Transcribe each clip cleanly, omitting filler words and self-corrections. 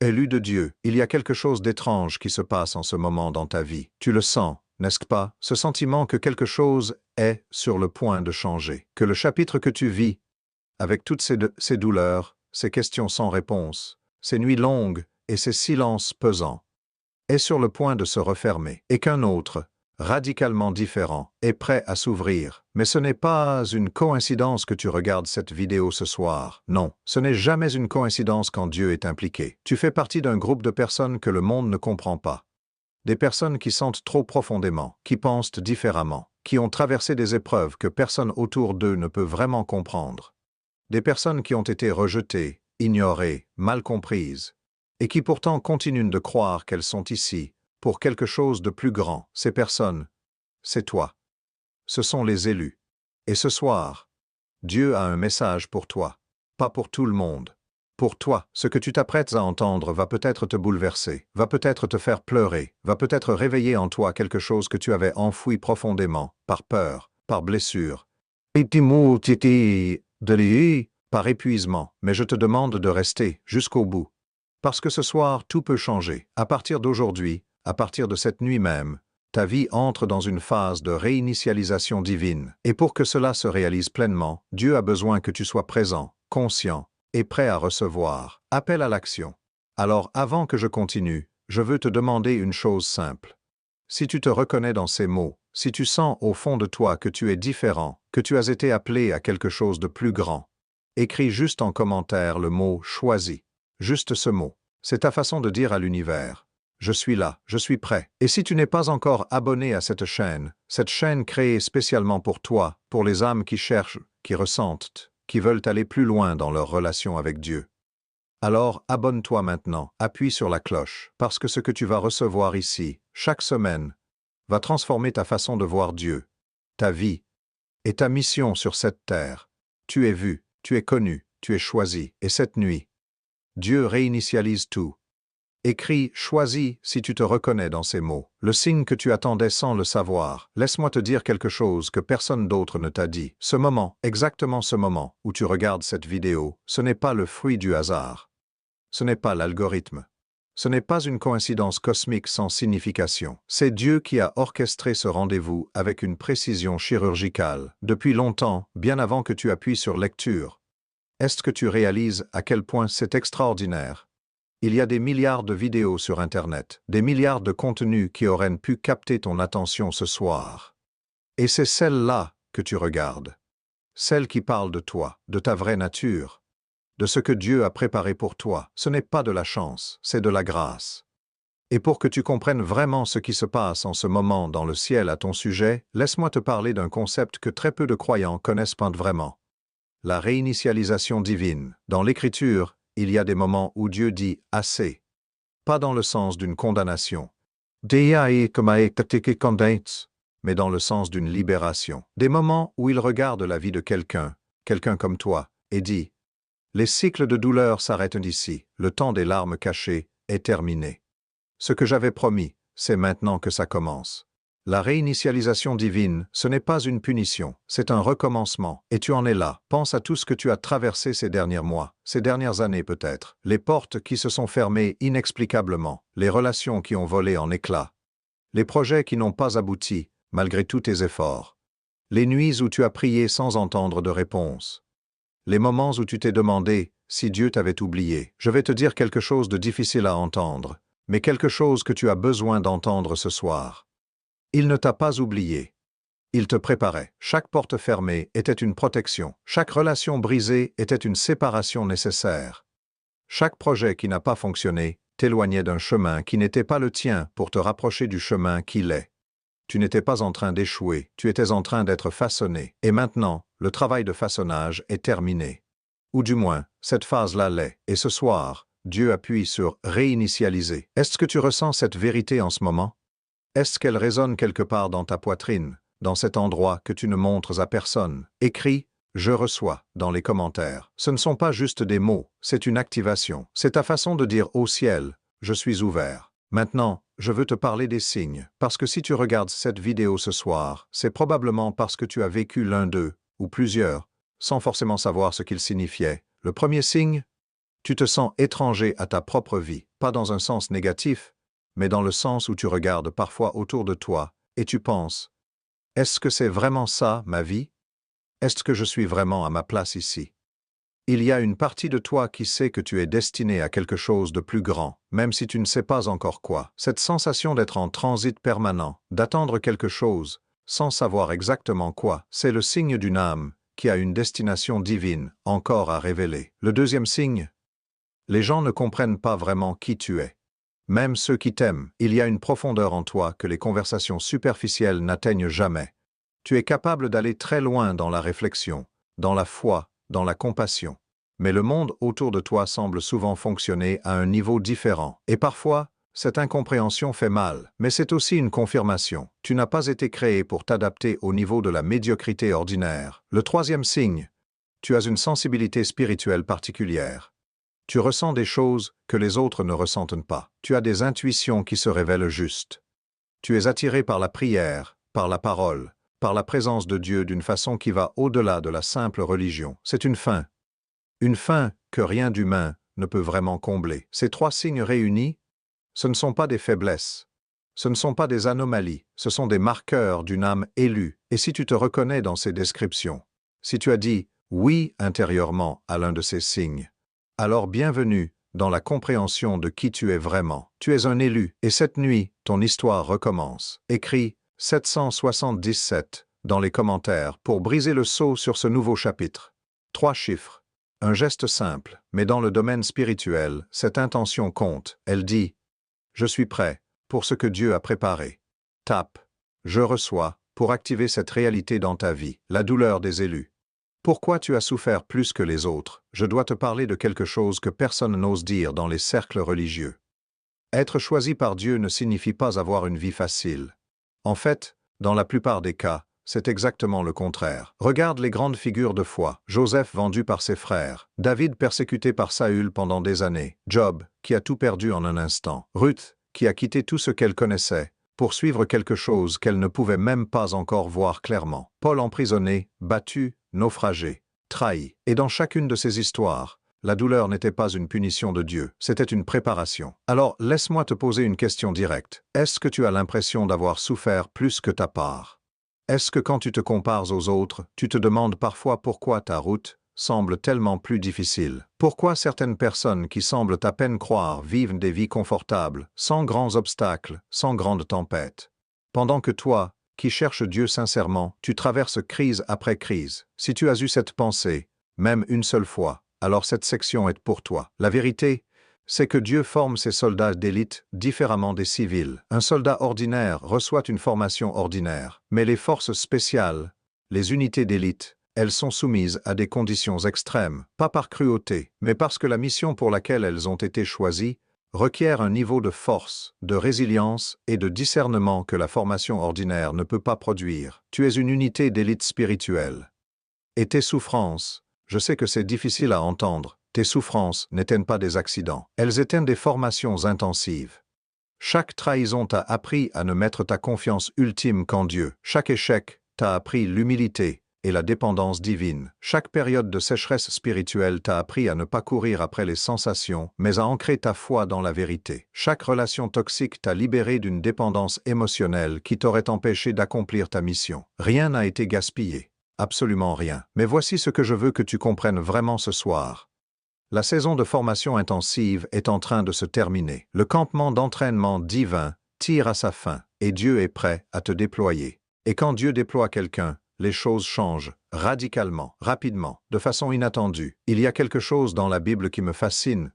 Élu de Dieu, il y a quelque chose d'étrange qui se passe en ce moment dans ta vie. Tu le sens, n'est-ce pas, ce sentiment que quelque chose est sur le point de changer, que le chapitre que tu vis, avec toutes ces douleurs, ces questions sans réponse, ces nuits longues et ces silences pesants, est sur le point de se refermer, et qu'un autre, radicalement différent, est prêt à s'ouvrir. Mais ce n'est pas une coïncidence que tu regardes cette vidéo ce soir. Non, ce n'est jamais une coïncidence quand Dieu est impliqué. Tu fais partie d'un groupe de personnes que le monde ne comprend pas. Des personnes qui sentent trop profondément, qui pensent différemment, qui ont traversé des épreuves que personne autour d'eux ne peut vraiment comprendre. Des personnes qui ont été rejetées, ignorées, mal comprises, et qui pourtant continuent de croire qu'elles sont ici, pour quelque chose de plus grand. Ces personnes, c'est toi. Ce sont les élus. Et ce soir, Dieu a un message pour toi, pas pour tout le monde. Pour toi, ce que tu t'apprêtes à entendre va peut-être te bouleverser, va peut-être te faire pleurer, va peut-être réveiller en toi quelque chose que tu avais enfoui profondément, par peur, par blessure, par épuisement, mais je te demande de rester jusqu'au bout. Parce que ce soir, tout peut changer. À partir d'aujourd'hui, à partir de cette nuit même, ta vie entre dans une phase de réinitialisation divine. Et pour que cela se réalise pleinement, Dieu a besoin que tu sois présent, conscient et prêt à recevoir. Appel à l'action. Alors, avant que je continue, je veux te demander une chose simple. Si tu te reconnais dans ces mots, si tu sens au fond de toi que tu es différent, que tu as été appelé à quelque chose de plus grand, écris juste en commentaire le mot « choisi ». Juste ce mot. C'est ta façon de dire à l'univers. Je suis là, je suis prêt. Et si tu n'es pas encore abonné à cette chaîne créée spécialement pour toi, pour les âmes qui cherchent, qui ressentent, qui veulent aller plus loin dans leur relation avec Dieu, alors abonne-toi maintenant, appuie sur la cloche, parce que ce que tu vas recevoir ici, chaque semaine, va transformer ta façon de voir Dieu, ta vie et ta mission sur cette terre. Tu es vu, tu es connu, tu es choisi, et cette nuit, Dieu réinitialise tout. Écris « choisis » si tu te reconnais dans ces mots. Le signe que tu attendais sans le savoir. Laisse-moi te dire quelque chose que personne d'autre ne t'a dit. Ce moment, exactement ce moment où tu regardes cette vidéo, ce n'est pas le fruit du hasard. Ce n'est pas l'algorithme. Ce n'est pas une coïncidence cosmique sans signification. C'est Dieu qui a orchestré ce rendez-vous avec une précision chirurgicale. Depuis longtemps, bien avant que tu appuies sur lecture. Est-ce que tu réalises à quel point c'est extraordinaire? Il y a des milliards de vidéos sur Internet, des milliards de contenus qui auraient pu capter ton attention ce soir. Et c'est celle-là que tu regardes. Celle qui parle de toi, de ta vraie nature, de ce que Dieu a préparé pour toi. Ce n'est pas de la chance, c'est de la grâce. Et pour que tu comprennes vraiment ce qui se passe en ce moment dans le ciel à ton sujet, laisse-moi te parler d'un concept que très peu de croyants connaissent pas vraiment. La réinitialisation divine. Dans l'Écriture, il y a des moments où Dieu dit « assez », pas dans le sens d'une condamnation, mais dans le sens d'une libération. Des moments où il regarde la vie de quelqu'un comme toi, et dit « les cycles de douleur s'arrêtent ici, le temps des larmes cachées est terminé. Ce que j'avais promis, c'est maintenant que ça commence. » La réinitialisation divine, ce n'est pas une punition, c'est un recommencement. Et tu en es là. Pense à tout ce que tu as traversé ces derniers mois, ces dernières années peut-être. Les portes qui se sont fermées inexplicablement, les relations qui ont volé en éclats, les projets qui n'ont pas abouti, malgré tous tes efforts. Les nuits où tu as prié sans entendre de réponse. Les moments où tu t'es demandé si Dieu t'avait oublié. Je vais te dire quelque chose de difficile à entendre, mais quelque chose que tu as besoin d'entendre ce soir. Il ne t'a pas oublié. Il te préparait. Chaque porte fermée était une protection. Chaque relation brisée était une séparation nécessaire. Chaque projet qui n'a pas fonctionné t'éloignait d'un chemin qui n'était pas le tien pour te rapprocher du chemin qui l'est. Tu n'étais pas en train d'échouer, tu étais en train d'être façonné. Et maintenant, le travail de façonnage est terminé. Ou du moins, cette phase-là l'est. Et ce soir, Dieu appuie sur « réinitialiser ». Est-ce que tu ressens cette vérité en ce moment? Est-ce qu'elle résonne quelque part dans ta poitrine, dans cet endroit que tu ne montres à personne? Écris « Je reçois » dans les commentaires. Ce ne sont pas juste des mots, c'est une activation. C'est ta façon de dire au ciel « Je suis ouvert ». Maintenant, je veux te parler des signes, parce que si tu regardes cette vidéo ce soir, c'est probablement parce que tu as vécu l'un d'eux, ou plusieurs, sans forcément savoir ce qu'ils signifiaient. Le premier signe, Tu te sens étranger à ta propre vie, pas dans un sens négatif, mais dans le sens où tu regardes parfois autour de toi et tu penses, est-ce que c'est vraiment ça, ma vie? Est-ce que je suis vraiment à ma place ici? Il y a une partie de toi qui sait que tu es destiné à quelque chose de plus grand, même si tu ne sais pas encore quoi. Cette sensation d'être en transit permanent, d'attendre quelque chose, sans savoir exactement quoi, c'est le signe d'une âme qui a une destination divine encore à révéler. Le deuxième signe, les gens ne comprennent pas vraiment qui tu es. Même ceux qui t'aiment, il y a une profondeur en toi que les conversations superficielles n'atteignent jamais. Tu es capable d'aller très loin dans la réflexion, dans la foi, dans la compassion. Mais le monde autour de toi semble souvent fonctionner à un niveau différent. Et parfois, cette incompréhension fait mal, mais c'est aussi une confirmation. Tu n'as pas été créé pour t'adapter au niveau de la médiocrité ordinaire. Le troisième signe, tu as une sensibilité spirituelle particulière. Tu ressens des choses que les autres ne ressentent pas. Tu as des intuitions qui se révèlent justes. Tu es attiré par la prière, par la parole, par la présence de Dieu d'une façon qui va au-delà de la simple religion. C'est une faim que rien d'humain ne peut vraiment combler. Ces trois signes réunis, ce ne sont pas des faiblesses, ce ne sont pas des anomalies, ce sont des marqueurs d'une âme élue. Et si tu te reconnais dans ces descriptions, si tu as dit « oui » intérieurement à l'un de ces signes, alors bienvenue dans la compréhension de qui tu es vraiment. Tu es un élu, et cette nuit, ton histoire recommence. Écris 777 dans les commentaires pour briser le sceau sur ce nouveau chapitre. 3 chiffres. Un geste simple, mais dans le domaine spirituel, cette intention compte. Elle dit « Je suis prêt pour ce que Dieu a préparé ». Tape « Je reçois » pour activer cette réalité dans ta vie, la douleur des élus. Pourquoi tu as souffert plus que les autres? Je dois te parler de quelque chose que personne n'ose dire dans les cercles religieux. Être choisi par Dieu ne signifie pas avoir une vie facile. En fait, dans la plupart des cas, c'est exactement le contraire. Regarde les grandes figures de foi. Joseph vendu par ses frères, David persécuté par Saül pendant des années, Job qui a tout perdu en un instant, Ruth qui a quitté tout ce qu'elle connaissait pour suivre quelque chose qu'elle ne pouvait même pas encore voir clairement, Paul emprisonné, battu, naufragé, trahi. Et dans chacune de ces histoires, la douleur n'était pas une punition de Dieu, c'était une préparation. Alors laisse-moi te poser une question directe. Est-ce que tu as l'impression d'avoir souffert plus que ta part? Est-ce que quand tu te compares aux autres, tu te demandes parfois pourquoi ta route semble tellement plus difficile? Pourquoi certaines personnes qui semblent à peine croire vivent des vies confortables, sans grands obstacles, sans grandes tempêtes? Pendant que toi, qui cherches Dieu sincèrement, tu traverses crise après crise. Si tu as eu cette pensée, même une seule fois, alors cette section est pour toi. La vérité, c'est que Dieu forme ses soldats d'élite différemment des civils. Un soldat ordinaire reçoit une formation ordinaire, mais les forces spéciales, les unités d'élite, elles sont soumises à des conditions extrêmes, pas par cruauté, mais parce que la mission pour laquelle elles ont été choisies requiert un niveau de force, de résilience et de discernement que la formation ordinaire ne peut pas produire. Tu es une unité d'élite spirituelle. Et tes souffrances, je sais que c'est difficile à entendre, tes souffrances n'éteignent pas des accidents, elles éteignent des formations intensives. Chaque trahison t'a appris à ne mettre ta confiance ultime qu'en Dieu. Chaque échec t'a appris l'humilité et la dépendance divine. Chaque période de sécheresse spirituelle t'a appris à ne pas courir après les sensations, mais à ancrer ta foi dans la vérité. Chaque relation toxique t'a libéré d'une dépendance émotionnelle qui t'aurait empêché d'accomplir ta mission. Rien n'a été gaspillé. Absolument rien. Mais voici ce que je veux que tu comprennes vraiment ce soir. La saison de formation intensive est en train de se terminer. Le campement d'entraînement divin tire à sa fin, et Dieu est prêt à te déployer. Et quand Dieu déploie quelqu'un, les choses changent radicalement, rapidement, de façon inattendue. Il y a quelque chose dans la Bible qui me fascine.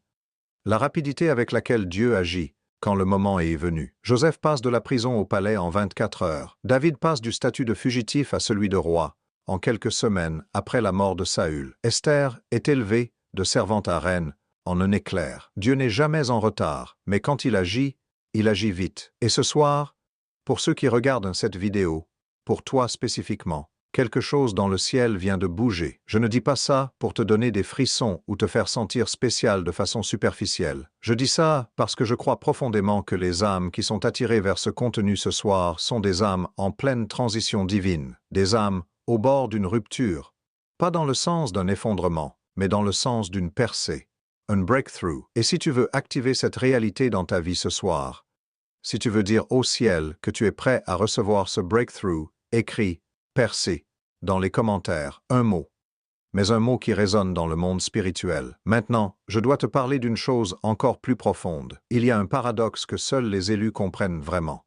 La rapidité avec laquelle Dieu agit quand le moment est venu. Joseph passe de la prison au palais en 24 heures. David passe du statut de fugitif à celui de roi en quelques semaines après la mort de Saül. Esther est élevée de servante à reine en un éclair. Dieu n'est jamais en retard, mais quand il agit vite. Et ce soir, pour ceux qui regardent cette vidéo, pour toi spécifiquement, quelque chose dans le ciel vient de bouger. Je ne dis pas ça pour te donner des frissons ou te faire sentir spécial de façon superficielle. Je dis ça parce que je crois profondément que les âmes qui sont attirées vers ce contenu ce soir sont des âmes en pleine transition divine, des âmes au bord d'une rupture, pas dans le sens d'un effondrement, mais dans le sens d'une percée. un breakthrough. Et si tu veux activer cette réalité dans ta vie ce soir, si tu veux dire au ciel que tu es prêt à recevoir ce breakthrough, écris « percé » dans les commentaires, un mot, mais un mot qui résonne dans le monde spirituel. Maintenant, je dois te parler d'une chose encore plus profonde. Il y a un paradoxe que seuls les élus comprennent vraiment.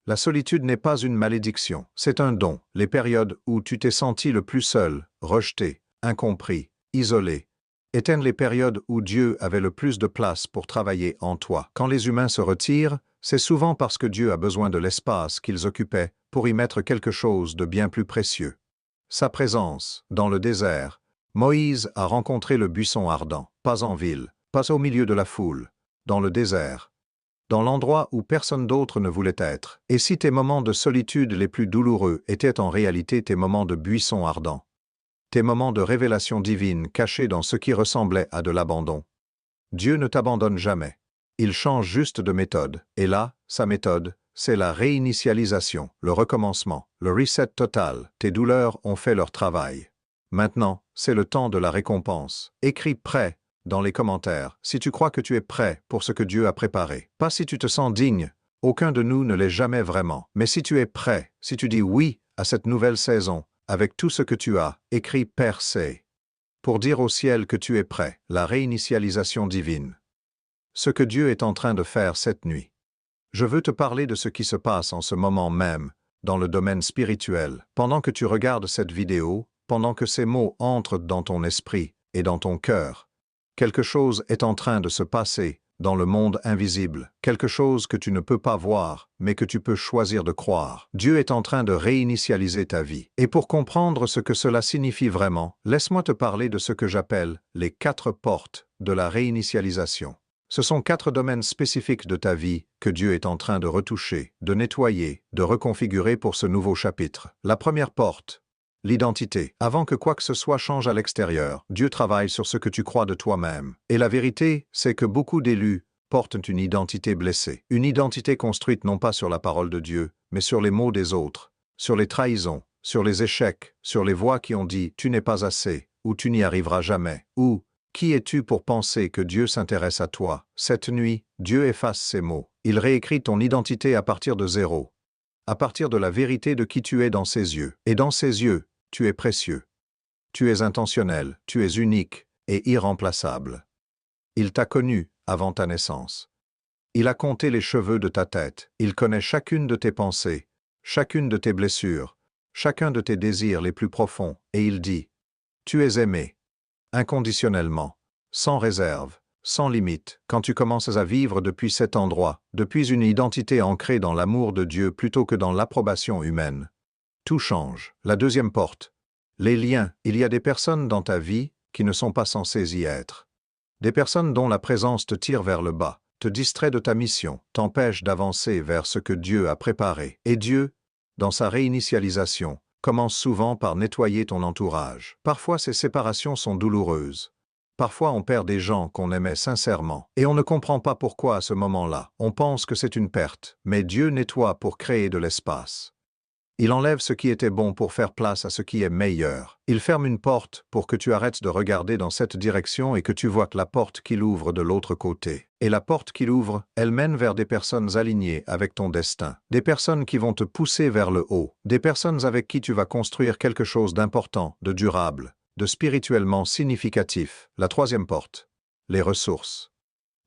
La solitude n'est pas une malédiction, c'est un don. Les périodes où tu t'es senti le plus seul, rejeté, incompris, isolé, étaient les périodes où Dieu avait le plus de place pour travailler en toi. Quand les humains se retirent, c'est souvent parce que Dieu a besoin de l'espace qu'ils occupaient pour y mettre quelque chose de bien plus précieux. Sa présence, dans le désert, Moïse a rencontré le buisson ardent, pas en ville, pas au milieu de la foule, dans le désert, dans l'endroit où personne d'autre ne voulait être. Et si tes moments de solitude les plus douloureux étaient en réalité tes moments de buisson ardent, tes moments de révélation divine cachés dans ce qui ressemblait à de l'abandon, Dieu ne t'abandonne jamais. Il change juste de méthode. Et là, sa méthode, c'est la réinitialisation, le recommencement, le reset total. Tes douleurs ont fait leur travail. Maintenant, c'est le temps de la récompense. Écris prêt dans les commentaires si tu crois que tu es prêt pour ce que Dieu a préparé. Pas si tu te sens digne, aucun de nous ne l'est jamais vraiment. Mais si tu es prêt, si tu dis oui à cette nouvelle saison, avec tout ce que tu as, écris percé, pour dire au ciel que tu es prêt, la réinitialisation divine. Ce que Dieu est en train de faire cette nuit. Je veux te parler de ce qui se passe en ce moment même, dans le domaine spirituel. Pendant que tu regardes cette vidéo, pendant que ces mots entrent dans ton esprit et dans ton cœur, quelque chose est en train de se passer dans le monde invisible, quelque chose que tu ne peux pas voir, mais que tu peux choisir de croire. Dieu est en train de réinitialiser ta vie. Et pour comprendre ce que cela signifie vraiment, laisse-moi te parler de ce que j'appelle les 4 portes de la réinitialisation. Ce sont 4 domaines spécifiques de ta vie que Dieu est en train de retoucher, de nettoyer, de reconfigurer pour ce nouveau chapitre. La première porte, l'identité. Avant que quoi que ce soit change à l'extérieur, Dieu travaille sur ce que tu crois de toi-même. Et la vérité, c'est que beaucoup d'élus portent une identité blessée. Une identité construite non pas sur la parole de Dieu, mais sur les mots des autres, sur les trahisons, sur les échecs, sur les voix qui ont dit « tu n'es pas assez » ou « tu n'y arriveras jamais » ou « qui es-tu pour penser que Dieu s'intéresse à toi ?» Cette nuit, Dieu efface ces mots. Il réécrit ton identité à partir de zéro, à partir de la vérité de qui tu es dans ses yeux. Et dans ses yeux, tu es précieux. Tu es intentionnel, tu es unique et irremplaçable. Il t'a connu avant ta naissance. Il a compté les cheveux de ta tête. Il connaît chacune de tes pensées, chacune de tes blessures, chacun de tes désirs les plus profonds. Et il dit, tu es aimé, inconditionnellement, sans réserve, sans limite. Quand tu commences à vivre depuis cet endroit, depuis une identité ancrée dans l'amour de Dieu plutôt que dans l'approbation humaine, tout change. La deuxième porte. Les liens. Il y a des personnes dans ta vie qui ne sont pas censées y être. Des personnes dont la présence te tire vers le bas, te distrait de ta mission, t'empêche d'avancer vers ce que Dieu a préparé. Et Dieu, dans sa réinitialisation, commence souvent par nettoyer ton entourage. Parfois ces séparations sont douloureuses. Parfois on perd des gens qu'on aimait sincèrement. Et on ne comprend pas pourquoi à ce moment-là. On pense que c'est une perte. Mais Dieu nettoie pour créer de l'espace. Il enlève ce qui était bon pour faire place à ce qui est meilleur. Il ferme une porte pour que tu arrêtes de regarder dans cette direction et que tu vois la porte qu'il ouvre de l'autre côté. Et la porte qu'il ouvre, elle mène vers des personnes alignées avec ton destin. Des personnes qui vont te pousser vers le haut. Des personnes avec qui tu vas construire quelque chose d'important, de durable, de spirituellement significatif. La troisième porte. Les ressources.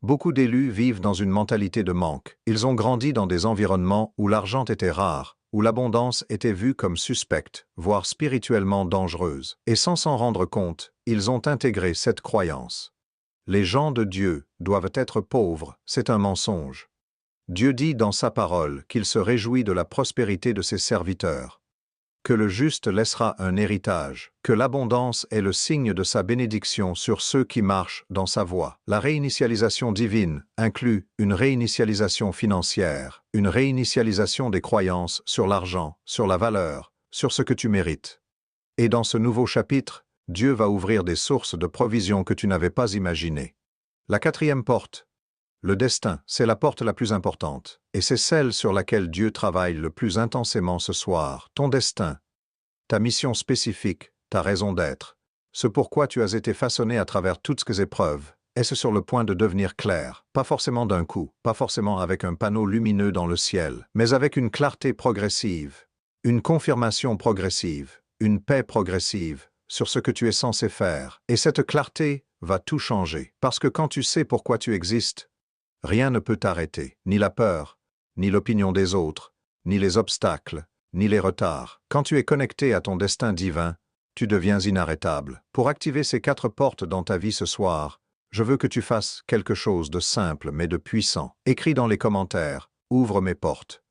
Beaucoup d'élus vivent dans une mentalité de manque. Ils ont grandi dans des environnements où l'argent était rare, où l'abondance était vue comme suspecte, voire spirituellement dangereuse. Et sans s'en rendre compte, ils ont intégré cette croyance. Les gens de Dieu doivent être pauvres, c'est un mensonge. Dieu dit dans sa parole qu'il se réjouit de la prospérité de ses serviteurs, que le juste laissera un héritage, que l'abondance est le signe de sa bénédiction sur ceux qui marchent dans sa voie. La réinitialisation divine inclut une réinitialisation financière, une réinitialisation des croyances sur l'argent, sur la valeur, sur ce que tu mérites. Et dans ce nouveau chapitre, Dieu va ouvrir des sources de provision que tu n'avais pas imaginées. La quatrième porte. Le destin, c'est la porte la plus importante, et c'est celle sur laquelle Dieu travaille le plus intensément ce soir. Ton destin, ta mission spécifique, ta raison d'être, ce pourquoi tu as été façonné à travers toutes ces épreuves, Est-ce sur le point de devenir clair? Pas forcément d'un coup, pas forcément avec un panneau lumineux dans le ciel, mais avec une clarté progressive, une confirmation progressive, une paix progressive sur ce que tu es censé faire. Et cette clarté va tout changer. Parce que quand tu sais pourquoi tu existes, rien ne peut t'arrêter, ni la peur, ni l'opinion des autres, ni les obstacles, ni les retards. Quand tu es connecté à ton destin divin, tu deviens inarrêtable. Pour activer ces 4 portes dans ta vie ce soir, je veux que tu fasses quelque chose de simple mais de puissant. Écris dans les commentaires « Ouvre mes portes ».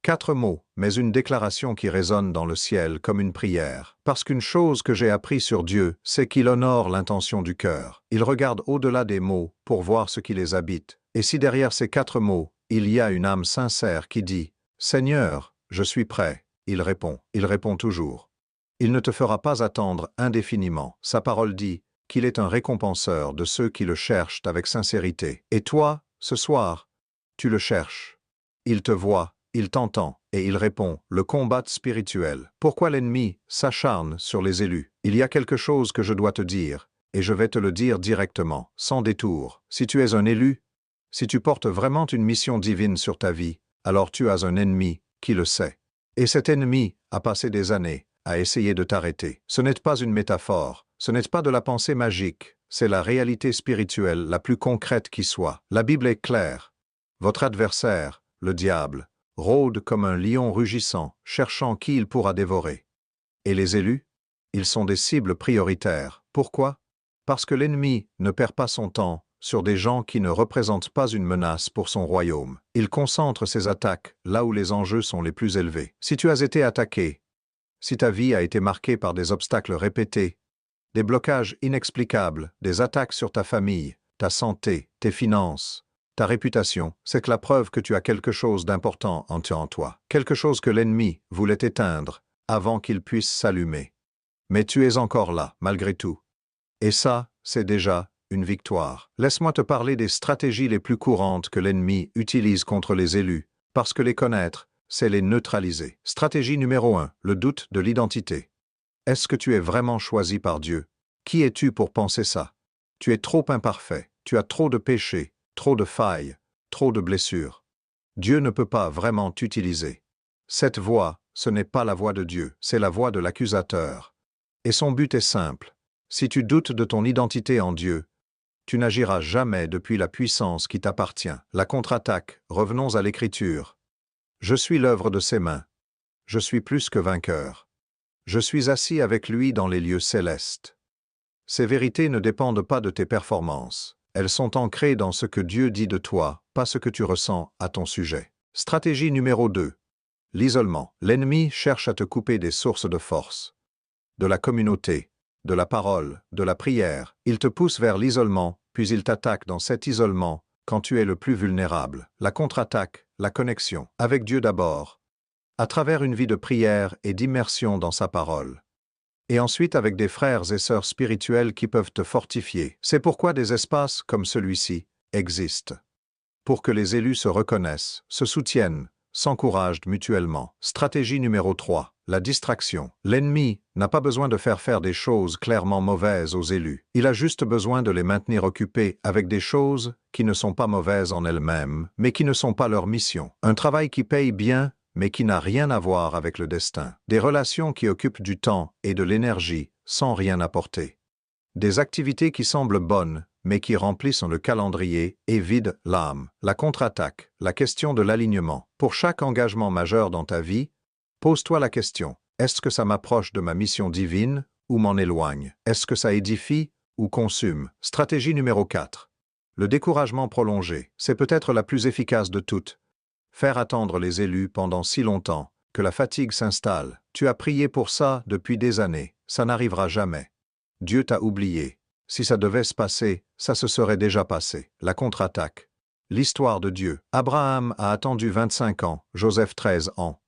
4 mots, mais une déclaration qui résonne dans le ciel comme une prière. Parce qu'une chose que j'ai appris sur Dieu, c'est qu'il honore l'intention du cœur. Il regarde au-delà des mots pour voir ce qui les habite. Et si derrière ces 4 mots, il y a une âme sincère qui dit « Seigneur, je suis prêt », il répond toujours. Il ne te fera pas attendre indéfiniment. Sa parole dit qu'il est un récompenseur de ceux qui le cherchent avec sincérité. Et toi, ce soir, tu le cherches. Il te voit, il t'entend, et il répond, le combat spirituel. Pourquoi l'ennemi s'acharne sur les élus? Il y a quelque chose que je dois te dire, et je vais te le dire directement, sans détour. Si tu es un élu, si tu portes vraiment une mission divine sur ta vie, alors tu as un ennemi qui le sait. Et cet ennemi a passé des années à essayer de t'arrêter. Ce n'est pas une métaphore, ce n'est pas de la pensée magique, c'est la réalité spirituelle la plus concrète qui soit. La Bible est claire. Votre adversaire, le diable, rôde comme un lion rugissant, cherchant qui il pourra dévorer. Et les élus? Ils sont des cibles prioritaires. Pourquoi? Parce que l'ennemi ne perd pas son temps sur des gens qui ne représentent pas une menace pour son royaume. Il concentre ses attaques là où les enjeux sont les plus élevés. Si tu as été attaqué, si ta vie a été marquée par des obstacles répétés, des blocages inexplicables, des attaques sur ta famille, ta santé, tes finances, ta réputation, c'est que la preuve que tu as quelque chose d'important en toi, quelque chose que l'ennemi voulait éteindre avant qu'il puisse s'allumer. Mais tu es encore là, malgré tout. Et ça, c'est déjà une victoire. Laisse-moi te parler des stratégies les plus courantes que l'ennemi utilise contre les élus, parce que les connaître, c'est les neutraliser. Stratégie numéro 1, le doute de l'identité. Est-ce que tu es vraiment choisi par Dieu? Qui es-tu pour penser ça? Tu es trop imparfait, tu as trop de péchés, trop de failles, trop de blessures. Dieu ne peut pas vraiment t'utiliser. Cette voix, ce n'est pas la voix de Dieu, c'est la voix de l'accusateur. Et son but est simple. Si tu doutes de ton identité en Dieu, tu n'agiras jamais depuis la puissance qui t'appartient. La contre-attaque, revenons à l'Écriture. Je suis l'œuvre de ses mains. Je suis plus que vainqueur. Je suis assis avec lui dans les lieux célestes. Ces vérités ne dépendent pas de tes performances. Elles sont ancrées dans ce que Dieu dit de toi, pas ce que tu ressens à ton sujet. Stratégie numéro 2. L'isolement. L'ennemi cherche à te couper des sources de force. De la communauté, de la parole, de la prière. Il te pousse vers l'isolement, puis il t'attaque dans cet isolement quand tu es le plus vulnérable. La contre-attaque, la connexion, avec Dieu d'abord, à travers une vie de prière et d'immersion dans sa parole. Et ensuite avec des frères et sœurs spirituels qui peuvent te fortifier. C'est pourquoi des espaces comme celui-ci existent. Pour que les élus se reconnaissent, se soutiennent, s'encouragent mutuellement. Stratégie numéro 3. La distraction. L'ennemi n'a pas besoin de faire des choses clairement mauvaises aux élus. Il a juste besoin de les maintenir occupés avec des choses qui ne sont pas mauvaises en elles-mêmes, mais qui ne sont pas leur mission. Un travail qui paye bien, mais qui n'a rien à voir avec le destin. Des relations qui occupent du temps et de l'énergie sans rien apporter. Des activités qui semblent bonnes, mais qui remplissent le calendrier et vident l'âme. La contre-attaque, la question de l'alignement. Pour chaque engagement majeur dans ta vie, pose-toi la question, est-ce que ça m'approche de ma mission divine ou m'en éloigne? Est-ce que ça édifie ou consume? Stratégie numéro 4. Le découragement prolongé, c'est peut-être la plus efficace de toutes. Faire attendre les élus pendant si longtemps que la fatigue s'installe. Tu as prié pour ça depuis des années, ça n'arrivera jamais. Dieu t'a oublié. Si ça devait se passer, ça se serait déjà passé. La contre-attaque. L'histoire de Dieu. Abraham a attendu 25 ans, Joseph 13 ans.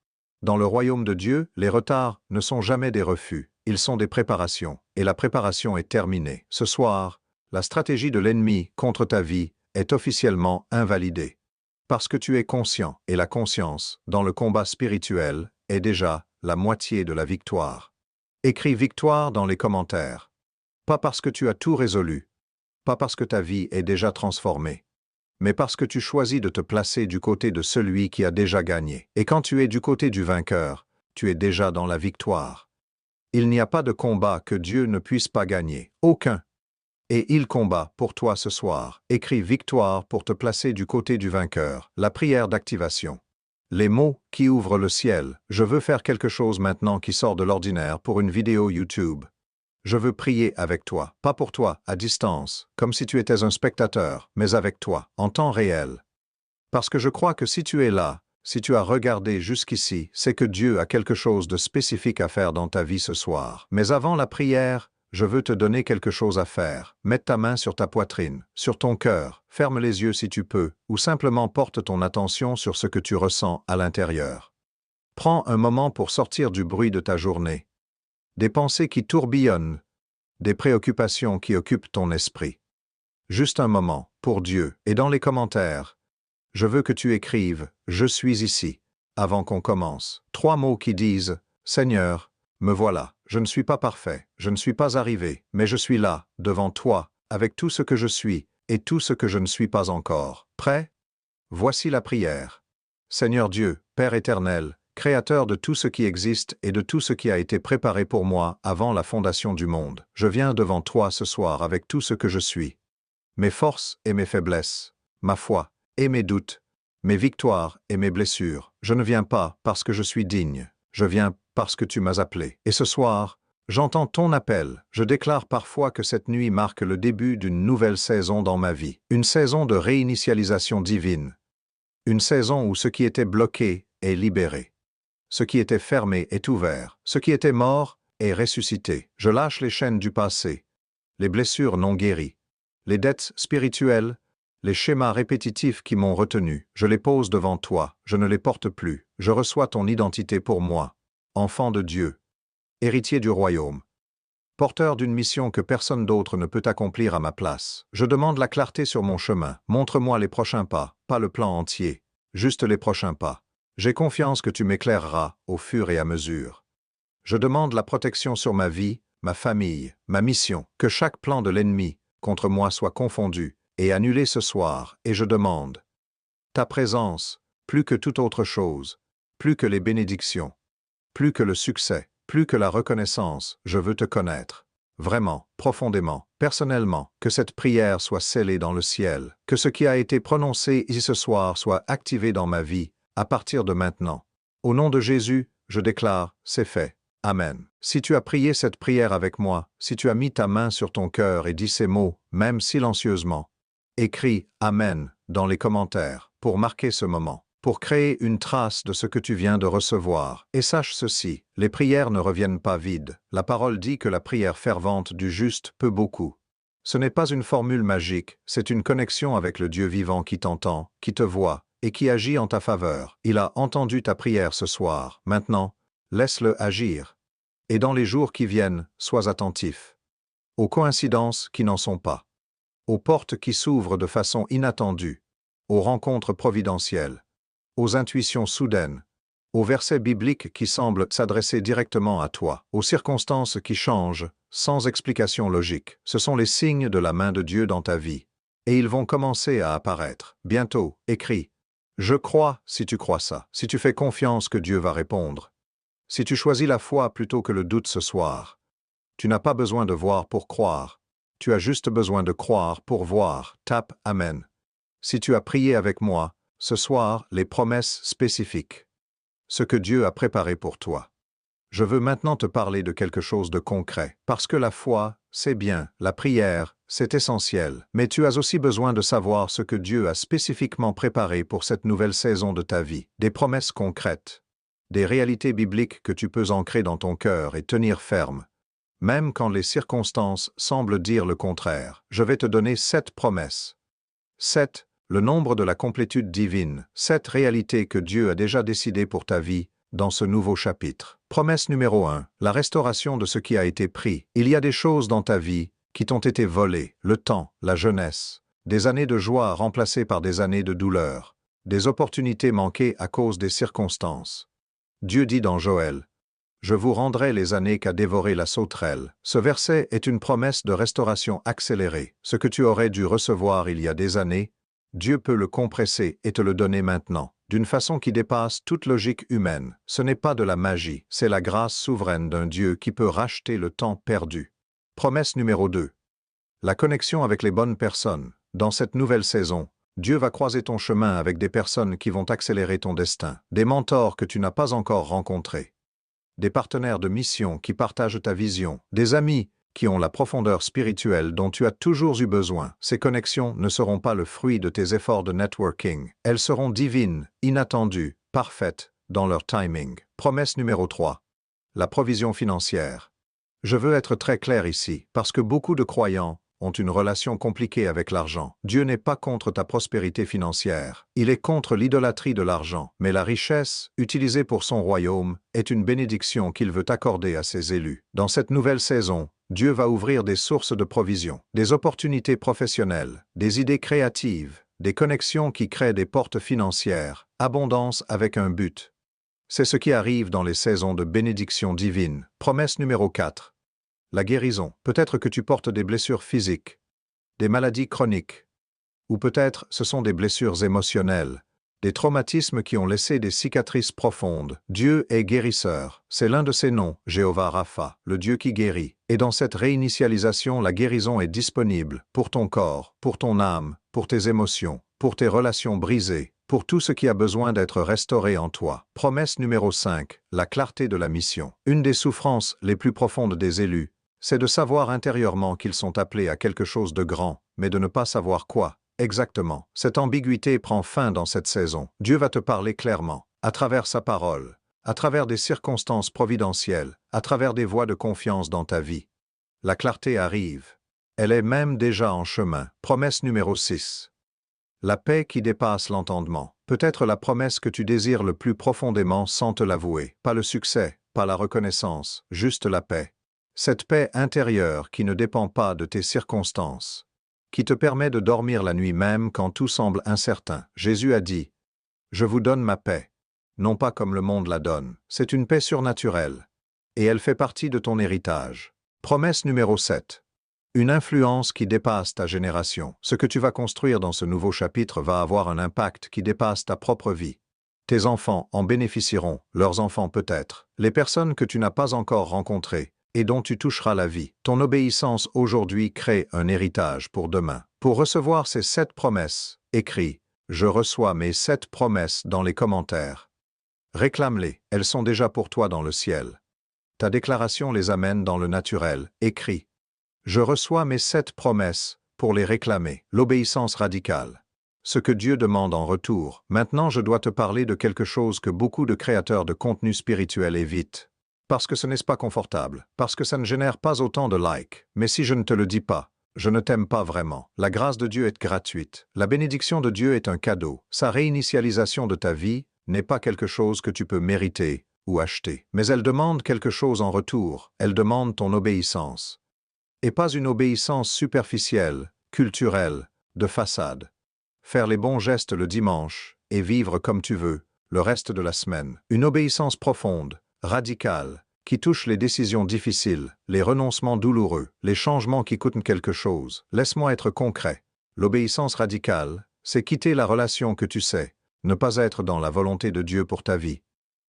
Dans le royaume de Dieu, les retards ne sont jamais des refus, ils sont des préparations, et la préparation est terminée. Ce soir, la stratégie de l'ennemi contre ta vie est officiellement invalidée. Parce que tu es conscient, et la conscience, dans le combat spirituel, est déjà la moitié de la victoire. Écris victoire dans les commentaires. Pas parce que tu as tout résolu, pas parce que ta vie est déjà transformée, mais parce que tu choisis de te placer du côté de celui qui a déjà gagné. Et quand tu es du côté du vainqueur, tu es déjà dans la victoire. Il n'y a pas de combat que Dieu ne puisse pas gagner, aucun. Et il combat pour toi ce soir. Écris victoire pour te placer du côté du vainqueur. La prière d'activation. Les mots qui ouvrent le ciel. Je veux faire quelque chose maintenant qui sort de l'ordinaire pour une vidéo YouTube. Je veux prier avec toi, pas pour toi, à distance, comme si tu étais un spectateur, mais avec toi, en temps réel. Parce que je crois que si tu es là, si tu as regardé jusqu'ici, c'est que Dieu a quelque chose de spécifique à faire dans ta vie ce soir. Mais avant la prière, je veux te donner quelque chose à faire. Mets ta main sur ta poitrine, sur ton cœur, ferme les yeux si tu peux, ou simplement porte ton attention sur ce que tu ressens à l'intérieur. Prends un moment pour sortir du bruit de ta journée. Des pensées qui tourbillonnent, des préoccupations qui occupent ton esprit. Juste un moment, pour Dieu, et dans les commentaires, je veux que tu écrives « Je suis ici » avant qu'on commence. 3 mots qui disent « Seigneur, me voilà, je ne suis pas parfait, je ne suis pas arrivé, mais je suis là, devant toi, avec tout ce que je suis et tout ce que je ne suis pas encore. Prêt? Voici la prière. Seigneur Dieu, Père éternel, Créateur de tout ce qui existe et de tout ce qui a été préparé pour moi avant la fondation du monde, je viens devant toi ce soir avec tout ce que je suis. Mes forces et mes faiblesses, ma foi et mes doutes, mes victoires et mes blessures. Je ne viens pas parce que je suis digne, je viens parce que tu m'as appelé. Et ce soir, j'entends ton appel. Je déclare parfois que cette nuit marque le début d'une nouvelle saison dans ma vie, une saison de réinitialisation divine, une saison où ce qui était bloqué est libéré. Ce qui était fermé est ouvert, ce qui était mort est ressuscité. Je lâche les chaînes du passé, les blessures non guéries, les dettes spirituelles, les schémas répétitifs qui m'ont retenu. Je les pose devant toi, je ne les porte plus. Je reçois ton identité pour moi, enfant de Dieu, héritier du royaume, porteur d'une mission que personne d'autre ne peut accomplir à ma place. Je demande la clarté sur mon chemin. Montre-moi les prochains pas, pas le plan entier, juste les prochains pas. J'ai confiance que tu m'éclaireras au fur et à mesure. Je demande la protection sur ma vie, ma famille, ma mission, que chaque plan de l'ennemi contre moi soit confondu et annulé ce soir, et je demande ta présence, plus que toute autre chose, plus que les bénédictions, plus que le succès, plus que la reconnaissance, je veux te connaître. Vraiment, profondément, personnellement, que cette prière soit scellée dans le ciel, que ce qui a été prononcé ici ce soir soit activé dans ma vie, à partir de maintenant. Au nom de Jésus, je déclare, c'est fait. Amen. Si tu as prié cette prière avec moi, si tu as mis ta main sur ton cœur et dit ces mots, même silencieusement, écris « Amen » dans les commentaires pour marquer ce moment, pour créer une trace de ce que tu viens de recevoir. Et sache ceci, les prières ne reviennent pas vides. La parole dit que la prière fervente du juste peut beaucoup. Ce n'est pas une formule magique, c'est une connexion avec le Dieu vivant qui t'entend, qui te voit, et qui agit en ta faveur. Il a entendu ta prière ce soir. Maintenant, laisse-le agir. Et dans les jours qui viennent, sois attentif aux coïncidences qui n'en sont pas, aux portes qui s'ouvrent de façon inattendue, aux rencontres providentielles, aux intuitions soudaines, aux versets bibliques qui semblent s'adresser directement à toi, aux circonstances qui changent sans explication logique. Ce sont les signes de la main de Dieu dans ta vie. Et ils vont commencer à apparaître. Bientôt, écris. Je crois si tu crois ça, si tu fais confiance que Dieu va répondre. Si tu choisis la foi plutôt que le doute ce soir, tu n'as pas besoin de voir pour croire. Tu as juste besoin de croire pour voir. Tape Amen. Si tu as prié avec moi, ce soir, les promesses spécifiques. Ce que Dieu a préparé pour toi. Je veux maintenant te parler de quelque chose de concret, parce que la foi, c'est bien, la prière, c'est essentiel, mais tu as aussi besoin de savoir ce que Dieu a spécifiquement préparé pour cette nouvelle saison de ta vie, des promesses concrètes, des réalités bibliques que tu peux ancrer dans ton cœur et tenir ferme, même quand les circonstances semblent dire le contraire. Je vais te donner 7 promesses. 7, le nombre de la complétude divine, 7 réalités que Dieu a déjà décidées pour ta vie, dans ce nouveau chapitre. Promesse numéro 1, la restauration de ce qui a été pris. Il y a des choses dans ta vie qui t'ont été volées, le temps, la jeunesse, des années de joie remplacées par des années de douleur, des opportunités manquées à cause des circonstances. Dieu dit dans Joël, « Je vous rendrai les années qu'a dévoré la sauterelle. Ce verset est une promesse de restauration accélérée. Ce que tu aurais dû recevoir il y a des années, Dieu peut le compresser et te le donner maintenant, d'une façon qui dépasse toute logique humaine. Ce n'est pas de la magie, c'est la grâce souveraine d'un Dieu qui peut racheter le temps perdu. Promesse numéro 2. La connexion avec les bonnes personnes. Dans cette nouvelle saison, Dieu va croiser ton chemin avec des personnes qui vont accélérer ton destin, des mentors que tu n'as pas encore rencontrés, des partenaires de mission qui partagent ta vision, des amis qui ont la profondeur spirituelle dont tu as toujours eu besoin. Ces connexions ne seront pas le fruit de tes efforts de networking. Elles seront divines, inattendues, parfaites, dans leur timing. Promesse numéro 3. La provision financière. Je veux être très clair ici, parce que beaucoup de croyants ont une relation compliquée avec l'argent. Dieu n'est pas contre ta prospérité financière. Il est contre l'idolâtrie de l'argent. Mais la richesse, utilisée pour son royaume, est une bénédiction qu'il veut accorder à ses élus. Dans cette nouvelle saison, Dieu va ouvrir des sources de provision, des opportunités professionnelles, des idées créatives, des connexions qui créent des portes financières, abondance avec un but. C'est ce qui arrive dans les saisons de bénédiction divine. Promesse numéro 4. La guérison. Peut-être que tu portes des blessures physiques, des maladies chroniques, ou peut-être ce sont des blessures émotionnelles, des traumatismes qui ont laissé des cicatrices profondes. Dieu est guérisseur. C'est l'un de ses noms, Jéhovah Rapha, le Dieu qui guérit. Et dans cette réinitialisation, la guérison est disponible pour ton corps, pour ton âme, pour tes émotions, pour tes relations brisées, pour tout ce qui a besoin d'être restauré en toi. Promesse numéro 5. La clarté de la mission. Une des souffrances les plus profondes des élus, c'est de savoir intérieurement qu'ils sont appelés à quelque chose de grand, mais de ne pas savoir quoi exactement. Cette ambiguïté prend fin dans cette saison. Dieu va te parler clairement, à travers sa parole, à travers des circonstances providentielles, à travers des voies de confiance dans ta vie. La clarté arrive. Elle est même déjà en chemin. Promesse numéro 6. La paix qui dépasse l'entendement. Peut-être la promesse que tu désires le plus profondément sans te l'avouer. Pas le succès, pas la reconnaissance, juste la paix. Cette paix intérieure qui ne dépend pas de tes circonstances, qui te permet de dormir la nuit même quand tout semble incertain. Jésus a dit, « Je vous donne ma paix, non pas comme le monde la donne. » C'est une paix surnaturelle, et elle fait partie de ton héritage. Promesse numéro 7. Une influence qui dépasse ta génération. Ce que tu vas construire dans ce nouveau chapitre va avoir un impact qui dépasse ta propre vie. Tes enfants en bénéficieront, leurs enfants peut-être, les personnes que tu n'as pas encore rencontrées, et dont tu toucheras la vie. Ton obéissance aujourd'hui crée un héritage pour demain. Pour recevoir ces 7 promesses, écris « Je reçois mes 7 promesses » dans les commentaires. Réclame-les, elles sont déjà pour toi dans le ciel. Ta déclaration les amène dans le naturel. Écris « Je reçois mes 7 promesses » pour les réclamer. L'obéissance radicale. Ce que Dieu demande en retour. Maintenant, je dois te parler de quelque chose que beaucoup de créateurs de contenu spirituel évitent. Parce que ce n'est pas confortable, parce que ça ne génère pas autant de likes. Mais si je ne te le dis pas, je ne t'aime pas vraiment. La grâce de Dieu est gratuite. La bénédiction de Dieu est un cadeau. Sa réinitialisation de ta vie n'est pas quelque chose que tu peux mériter ou acheter. Mais elle demande quelque chose en retour. Elle demande ton obéissance. Et pas une obéissance superficielle, culturelle, de façade. Faire les bons gestes le dimanche et vivre comme tu veux le reste de la semaine. Une obéissance profonde, radicale, qui touche les décisions difficiles, les renoncements douloureux, les changements qui coûtent quelque chose. Laisse-moi être concret. L'obéissance radicale, c'est quitter la relation que tu sais, ne pas être dans la volonté de Dieu pour ta vie.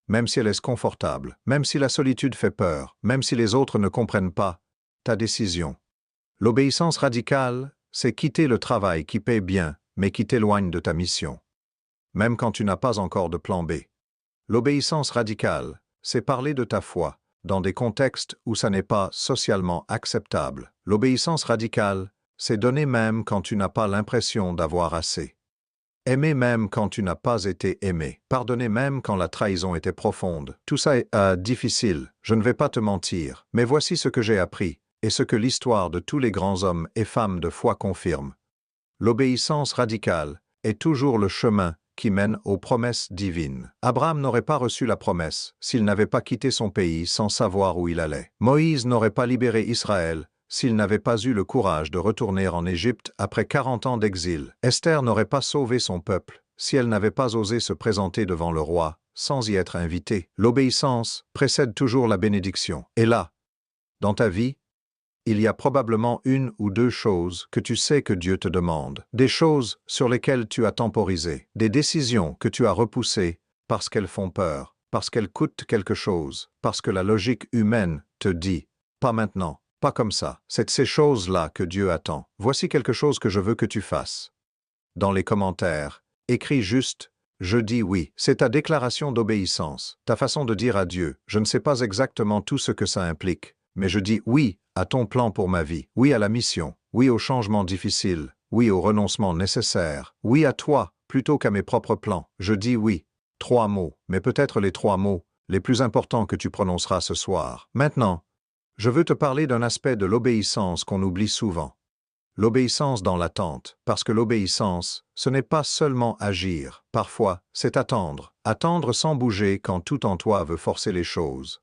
Même si elle est confortable, même si la solitude fait peur, même si les autres ne comprennent pas ta décision. L'obéissance radicale, c'est quitter le travail qui paie bien, mais qui t'éloigne de ta mission. Même quand tu n'as pas encore de plan B. L'obéissance radicale, c'est parler de ta foi, dans des contextes où ça n'est pas socialement acceptable. L'obéissance radicale, c'est donner même quand tu n'as pas l'impression d'avoir assez. Aimer même quand tu n'as pas été aimé. Pardonner même quand la trahison était profonde. Tout ça est difficile, je ne vais pas te mentir, mais voici ce que j'ai appris, et ce que l'histoire de tous les grands hommes et femmes de foi confirme. L'obéissance radicale est toujours le chemin qui mène aux promesses divines. Abraham n'aurait pas reçu la promesse s'il n'avait pas quitté son pays sans savoir où il allait. Moïse n'aurait pas libéré Israël s'il n'avait pas eu le courage de retourner en Égypte après 40 ans d'exil. Esther n'aurait pas sauvé son peuple si elle n'avait pas osé se présenter devant le roi, sans y être invitée. L'obéissance précède toujours la bénédiction. Et là, dans ta vie, il y a probablement une ou deux choses que tu sais que Dieu te demande, des choses sur lesquelles tu as temporisé, des décisions que tu as repoussées parce qu'elles font peur, parce qu'elles coûtent quelque chose, parce que la logique humaine te dit « pas maintenant, pas comme ça ». C'est ces choses-là que Dieu attend. Voici quelque chose que je veux que tu fasses. Dans les commentaires, écris juste « je dis oui ». C'est ta déclaration d'obéissance, ta façon de dire à Dieu « je ne sais pas exactement tout ce que ça implique, mais je dis oui à ton plan pour ma vie, oui à la mission, oui au changement difficile, oui au renoncement nécessaire, oui à toi plutôt qu'à mes propres plans. Je dis oui. » 3 mots, mais peut-être les 3 mots les plus importants que tu prononceras ce soir. Maintenant, je veux te parler d'un aspect de l'obéissance qu'on oublie souvent. L'obéissance dans l'attente, parce que l'obéissance, ce n'est pas seulement agir, parfois, c'est attendre. Attendre sans bouger quand tout en toi veut forcer les choses.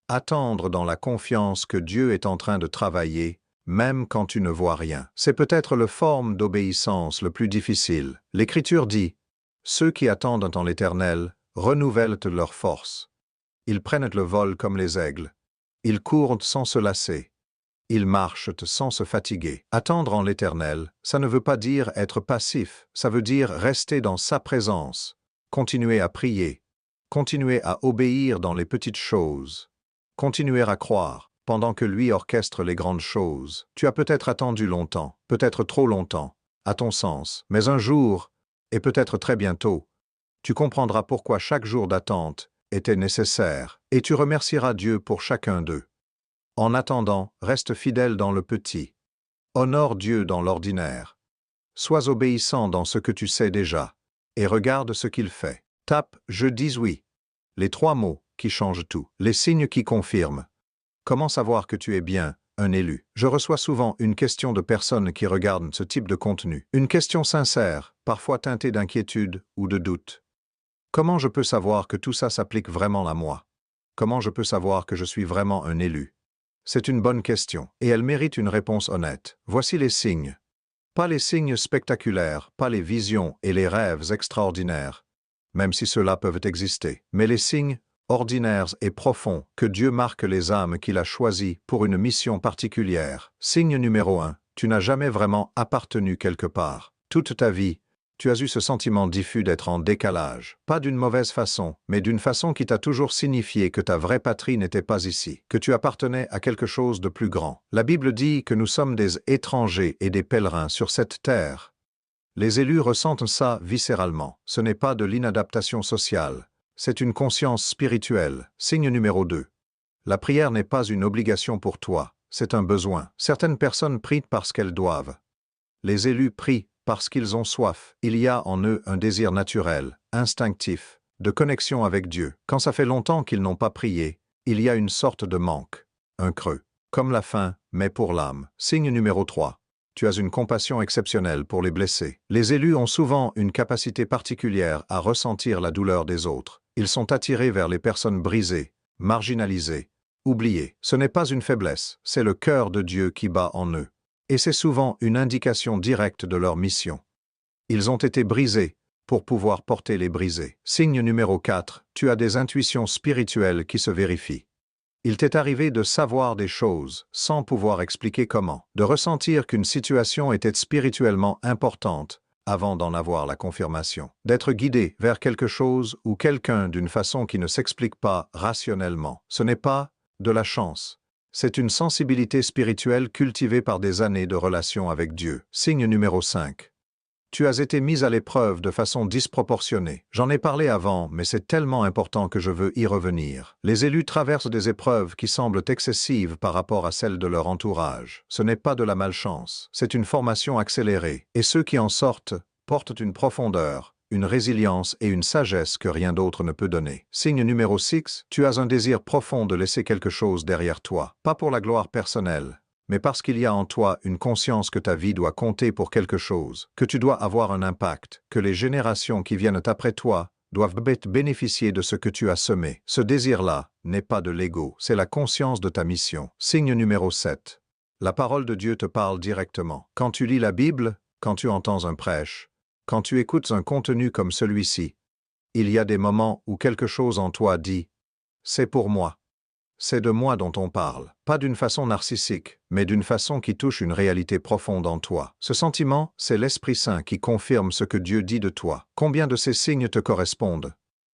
Attendre dans la confiance que Dieu est en train de travailler, même quand tu ne vois rien. C'est peut-être la forme d'obéissance le plus difficile. L'Écriture dit « Ceux qui attendent en l'Éternel renouvellent leur force. Ils prennent le vol comme les aigles. Ils courent sans se lasser. Ils marchent sans se fatiguer. » Attendre en l'Éternel, ça ne veut pas dire être passif, ça veut dire rester dans sa présence, continuer à prier, continuer à obéir dans les petites choses. Continuer à croire, pendant que lui orchestre les grandes choses. Tu as peut-être attendu longtemps, peut-être trop longtemps, à ton sens, mais un jour, et peut-être très bientôt, tu comprendras pourquoi chaque jour d'attente était nécessaire, et tu remercieras Dieu pour chacun d'eux. En attendant, reste fidèle dans le petit. Honore Dieu dans l'ordinaire. Sois obéissant dans ce que tu sais déjà, et regarde ce qu'il fait. Tape « Je dis oui ». Les 3 mots qui changent tout. Les signes qui confirment. Comment savoir que tu es bien un élu? Je reçois souvent une question de personnes qui regardent ce type de contenu. Une question sincère, parfois teintée d'inquiétude ou de doute. Comment je peux savoir que tout ça s'applique vraiment à moi? Comment je peux savoir que je suis vraiment un élu? C'est une bonne question, et elle mérite une réponse honnête. Voici les signes. Pas les signes spectaculaires, pas les visions et les rêves extraordinaires, même si ceux-là peuvent exister, mais les signes ordinaires et profonds que Dieu marque les âmes qu'il a choisies pour une mission particulière. Signe numéro 1, tu n'as jamais vraiment appartenu quelque part. Toute ta vie, tu as eu ce sentiment diffus d'être en décalage. Pas d'une mauvaise façon, mais d'une façon qui t'a toujours signifié que ta vraie patrie n'était pas ici, que tu appartenais à quelque chose de plus grand. La Bible dit que nous sommes des étrangers et des pèlerins sur cette terre. Les élus ressentent ça viscéralement. Ce n'est pas de l'inadaptation sociale. C'est une conscience spirituelle. Signe numéro 2. La prière n'est pas une obligation pour toi, c'est un besoin. Certaines personnes prient parce qu'elles doivent. Les élus prient parce qu'ils ont soif. Il y a en eux un désir naturel, instinctif, de connexion avec Dieu. Quand ça fait longtemps qu'ils n'ont pas prié, il y a une sorte de manque, un creux, comme la faim, mais pour l'âme. Signe numéro 3. Tu as une compassion exceptionnelle pour les blessés. Les élus ont souvent une capacité particulière à ressentir la douleur des autres. Ils sont attirés vers les personnes brisées, marginalisées, oubliées. Ce n'est pas une faiblesse, c'est le cœur de Dieu qui bat en eux. Et c'est souvent une indication directe de leur mission. Ils ont été brisés pour pouvoir porter les brisés. Signe numéro 4, tu as des intuitions spirituelles qui se vérifient. Il t'est arrivé de savoir des choses sans pouvoir expliquer comment, de ressentir qu'une situation était spirituellement importante avant d'en avoir la confirmation, d'être guidé vers quelque chose ou quelqu'un d'une façon qui ne s'explique pas rationnellement. Ce n'est pas de la chance. C'est une sensibilité spirituelle cultivée par des années de relation avec Dieu. Signe numéro 5. Tu as été mis à l'épreuve de façon disproportionnée. J'en ai parlé avant, mais c'est tellement important que je veux y revenir. Les élus traversent des épreuves qui semblent excessives par rapport à celles de leur entourage. Ce n'est pas de la malchance, c'est une formation accélérée. Et ceux qui en sortent portent une profondeur, une résilience et une sagesse que rien d'autre ne peut donner. Signe numéro 6, tu as un désir profond de laisser quelque chose derrière toi. Pas pour la gloire personnelle, mais parce qu'il y a en toi une conscience que ta vie doit compter pour quelque chose, que tu dois avoir un impact, que les générations qui viennent après toi doivent bénéficier de ce que tu as semé. Ce désir-là n'est pas de l'ego, c'est la conscience de ta mission. Signe numéro 7. La parole de Dieu te parle directement. Quand tu lis la Bible, quand tu entends un prêche, Quand tu écoutes un contenu comme celui-ci, il y a des moments où quelque chose en toi dit « c'est pour moi ». C'est de moi dont on parle, pas d'une façon narcissique, mais d'une façon qui touche une réalité profonde en toi. Ce sentiment, c'est l'Esprit Saint qui confirme ce que Dieu dit de toi. Combien de ces signes te correspondent?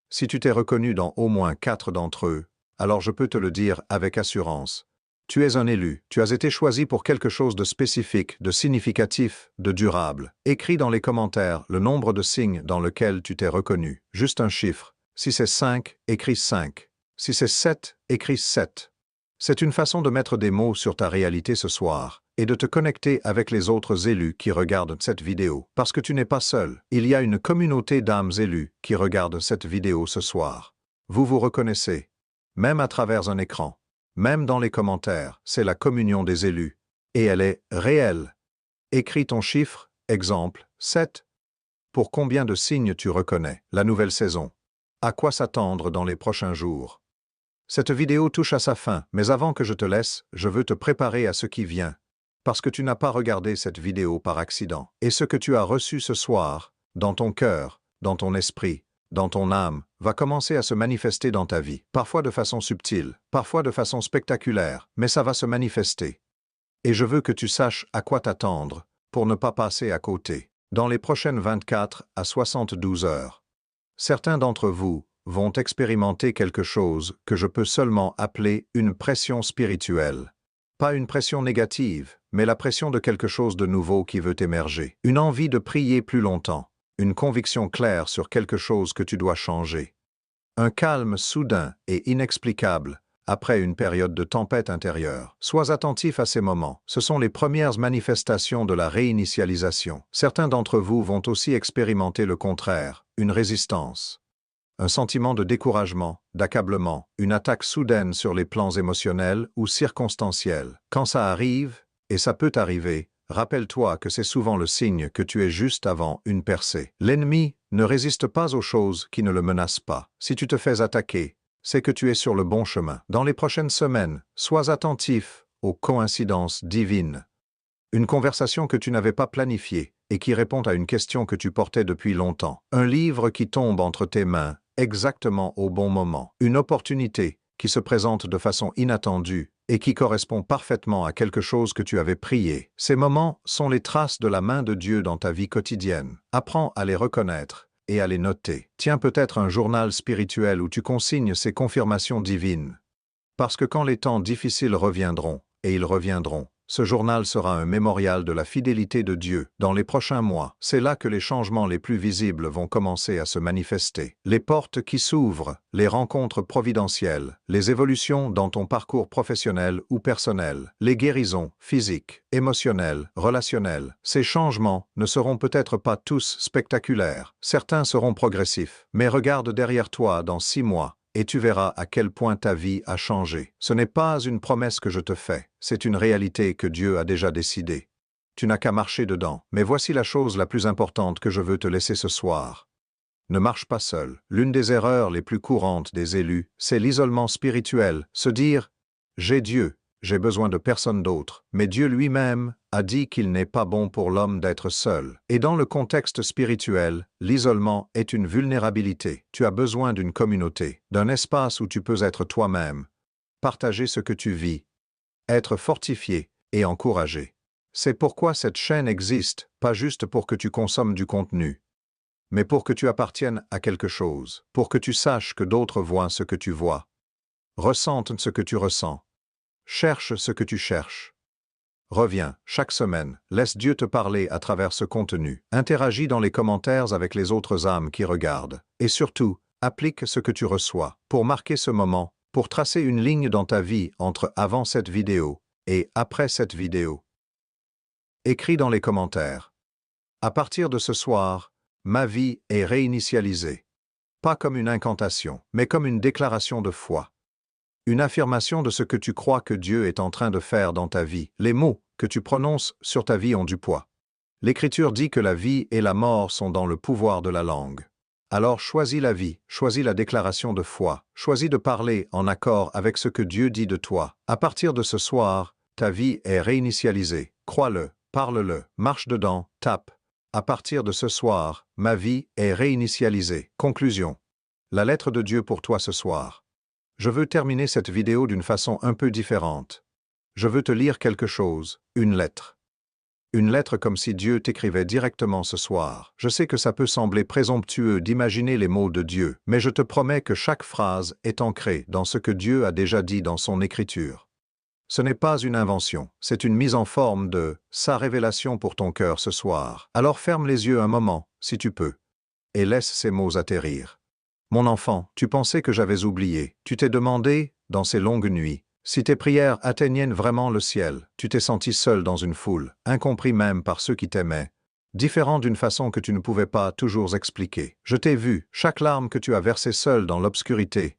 Si tu t'es reconnu dans au moins 4 d'entre eux, alors je peux te le dire avec assurance. Tu es un élu, tu as été choisi pour quelque chose de spécifique, de significatif, de durable. Écris dans les commentaires le nombre de signes dans lesquels tu t'es reconnu. Juste un chiffre. Si c'est 5, écris 5. Si c'est 7, écris 7. C'est une façon de mettre des mots sur ta réalité ce soir et de te connecter avec les autres élus qui regardent cette vidéo. Parce que tu n'es pas seul. Il y a une communauté d'âmes élues qui regardent cette vidéo ce soir. Vous vous reconnaissez, même à travers un écran. Même dans les commentaires, c'est la communion des élus. Et elle est réelle. Écris ton chiffre, exemple, 7. Pour combien de signes tu reconnais la nouvelle saison? À quoi s'attendre dans les prochains jours? Cette vidéo touche à sa fin, mais avant que je te laisse, je veux te préparer à ce qui vient. Parce que tu n'as pas regardé cette vidéo par accident. Et ce que tu as reçu ce soir, dans ton cœur, dans ton esprit, dans ton âme, va commencer à se manifester dans ta vie. Parfois de façon subtile, parfois de façon spectaculaire, mais ça va se manifester. Et je veux que tu saches à quoi t'attendre, pour ne pas passer à côté. Dans les prochaines 24 à 72 heures, certains d'entre vous vont expérimenter quelque chose que je peux seulement appeler une pression spirituelle. Pas une pression négative, mais la pression de quelque chose de nouveau qui veut émerger. Une envie de prier plus longtemps. Une conviction claire sur quelque chose que tu dois changer. Un calme soudain et inexplicable après une période de tempête intérieure. Sois attentif à ces moments. Ce sont les premières manifestations de la réinitialisation. Certains d'entre vous vont aussi expérimenter le contraire, une résistance. Un sentiment de découragement, d'accablement, une attaque soudaine sur les plans émotionnels ou circonstanciels. Quand ça arrive, et ça peut arriver, rappelle-toi que c'est souvent le signe que tu es juste avant une percée. L'ennemi ne résiste pas aux choses qui ne le menacent pas. Si tu te fais attaquer, c'est que tu es sur le bon chemin. Dans les prochaines semaines, sois attentif aux coïncidences divines. Une conversation que tu n'avais pas planifiée et qui répond à une question que tu portais depuis longtemps. Un livre qui tombe entre tes mains exactement au bon moment. Une opportunité qui se présente de façon inattendue et qui correspond parfaitement à quelque chose que tu avais prié. Ces moments sont les traces de la main de Dieu dans ta vie quotidienne. Apprends à les reconnaître et à les noter. Tiens peut-être un journal spirituel où tu consignes ces confirmations divines. Parce que quand les temps difficiles reviendront, et ils reviendront, ce journal sera un mémorial de la fidélité de Dieu. Dans les prochains mois, c'est là que les changements les plus visibles vont commencer à se manifester. Les portes qui s'ouvrent, les rencontres providentielles, les évolutions dans ton parcours professionnel ou personnel, les guérisons physiques, émotionnelles, relationnelles. Ces changements ne seront peut-être pas tous spectaculaires. Certains seront progressifs. Mais regarde derrière toi dans 6 mois. Et tu verras à quel point ta vie a changé. Ce n'est pas une promesse que je te fais, c'est une réalité que Dieu a déjà décidée. Tu n'as qu'à marcher dedans. Mais voici la chose la plus importante que je veux te laisser ce soir. Ne marche pas seul. L'une des erreurs les plus courantes des élus, c'est l'isolement spirituel. Se dire « j'ai Dieu, j'ai besoin de personne d'autre ». Mais Dieu lui-même a dit qu'il n'est pas bon pour l'homme d'être seul. Et dans le contexte spirituel, l'isolement est une vulnérabilité. Tu as besoin d'une communauté, d'un espace où tu peux être toi-même, partager ce que tu vis, être fortifié et encouragé. C'est pourquoi cette chaîne existe, pas juste pour que tu consommes du contenu, mais pour que tu appartiennes à quelque chose, pour que tu saches que d'autres voient ce que tu vois, ressentent ce que tu ressens, cherchent ce que tu cherches. Reviens, chaque semaine, laisse Dieu te parler à travers ce contenu. Interagis dans les commentaires avec les autres âmes qui regardent. Et surtout, applique ce que tu reçois. Pour marquer ce moment, pour tracer une ligne dans ta vie entre avant cette vidéo et après cette vidéo. Écris dans les commentaires. À partir de ce soir, ma vie est réinitialisée. Pas comme une incantation, mais comme une déclaration de foi. Une affirmation de ce que tu crois que Dieu est en train de faire dans ta vie. Les mots que tu prononces sur ta vie ont du poids. L'Écriture dit que la vie et la mort sont dans le pouvoir de la langue. Alors choisis la vie, choisis la déclaration de foi, choisis de parler en accord avec ce que Dieu dit de toi. À partir de ce soir, ta vie est réinitialisée. Crois-le, parle-le, marche dedans, tape, À partir de ce soir, ma vie est réinitialisée. Conclusion. La lettre de Dieu pour toi ce soir. Je veux terminer cette vidéo d'une façon un peu différente. Je veux te lire quelque chose, une lettre. Une lettre comme si Dieu t'écrivait directement ce soir. Je sais que ça peut sembler présomptueux d'imaginer les mots de Dieu, mais je te promets que chaque phrase est ancrée dans ce que Dieu a déjà dit dans son écriture. Ce n'est pas une invention, c'est une mise en forme de sa révélation pour ton cœur ce soir. Alors ferme les yeux un moment, si tu peux, et laisse ces mots atterrir. Mon enfant, tu pensais que j'avais oublié. Tu t'es demandé, dans ces longues nuits, si tes prières atteignaient vraiment le ciel. Tu t'es senti seul dans une foule, incompris même par ceux qui t'aimaient, différent d'une façon que tu ne pouvais pas toujours expliquer. Je t'ai vu, chaque larme que tu as versée seule dans l'obscurité.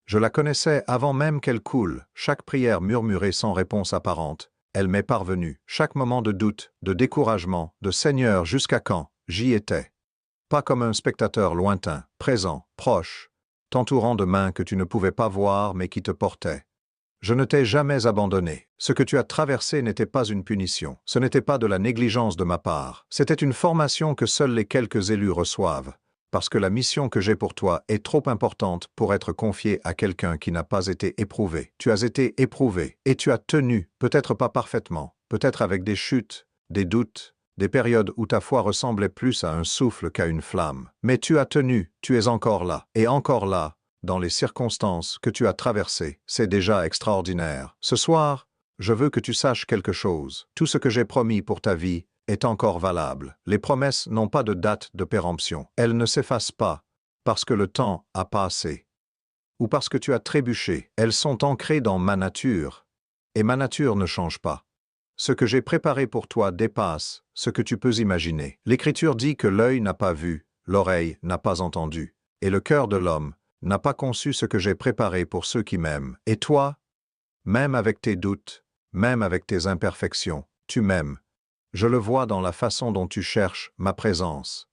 Je la connaissais avant même qu'elle coule, chaque prière murmurée sans réponse apparente. Elle m'est parvenue, chaque moment de doute, de découragement, de Seigneur jusqu'à quand, j'y étais. Pas comme un spectateur lointain, présent, proche, t'entourant de mains que tu ne pouvais pas voir mais qui te portaient. Je ne t'ai jamais abandonné. Ce que tu as traversé n'était pas une punition. Ce n'était pas de la négligence de ma part. C'était une formation que seuls les quelques élus reçoivent. Parce que la mission que j'ai pour toi est trop importante pour être confiée à quelqu'un qui n'a pas été éprouvé. Tu as été éprouvé, et tu as tenu, peut-être pas parfaitement, peut-être avec des chutes, des doutes, des périodes où ta foi ressemblait plus à un souffle qu'à une flamme. Mais tu as tenu, tu es encore là, et encore là, dans les circonstances que tu as traversées. C'est déjà extraordinaire. Ce soir, je veux que tu saches quelque chose. Tout ce que j'ai promis pour ta vie est encore valable. Les promesses n'ont pas de date de péremption. Elles ne s'effacent pas, parce que le temps a passé, ou parce que tu as trébuché. Elles sont ancrées dans ma nature, et ma nature ne change pas. Ce que j'ai préparé pour toi dépasse ce que tu peux imaginer. L'Écriture dit que l'œil n'a pas vu, l'oreille n'a pas entendu, et le cœur de l'homme n'a pas conçu ce que j'ai préparé pour ceux qui m'aiment. Et toi, même avec tes doutes, même avec tes imperfections, tu m'aimes. Je le vois dans la façon dont tu cherches ma présence.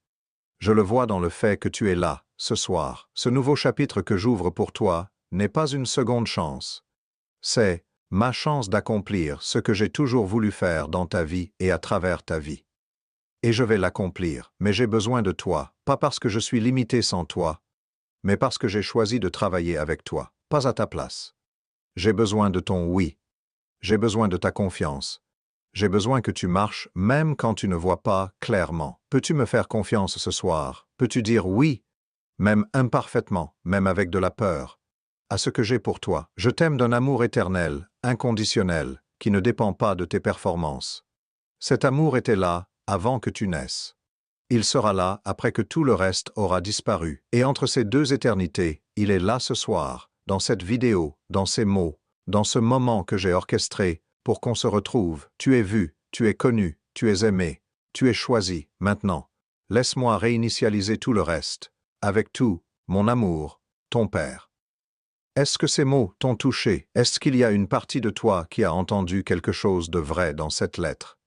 Je le vois dans le fait que tu es là, ce soir. Ce nouveau chapitre que j'ouvre pour toi n'est pas une seconde chance. C'est ma chance d'accomplir ce que j'ai toujours voulu faire dans ta vie et à travers ta vie. Et je vais l'accomplir, mais j'ai besoin de toi, pas parce que je suis limité sans toi, mais parce que j'ai choisi de travailler avec toi, pas à ta place. J'ai besoin de ton oui. J'ai besoin de ta confiance. J'ai besoin que tu marches même quand tu ne vois pas clairement. Peux-tu me faire confiance ce soir? Peux-tu dire oui, même imparfaitement, même avec de la peur, à ce que j'ai pour toi? Je t'aime d'un amour éternel, inconditionnel, qui ne dépend pas de tes performances. Cet amour était là avant que tu naisses. Il sera là après que tout le reste aura disparu. Et entre ces deux éternités, il est là ce soir, dans cette vidéo, dans ces mots, dans ce moment que j'ai orchestré, pour qu'on se retrouve. Tu es vu, tu es connu, tu es aimé, tu es choisi. Maintenant, laisse-moi réinitialiser tout le reste. Avec tout, mon amour, ton Père. Est-ce que ces mots t'ont touché? Est-ce qu'il y a une partie de toi qui a entendu quelque chose de vrai dans cette lettre?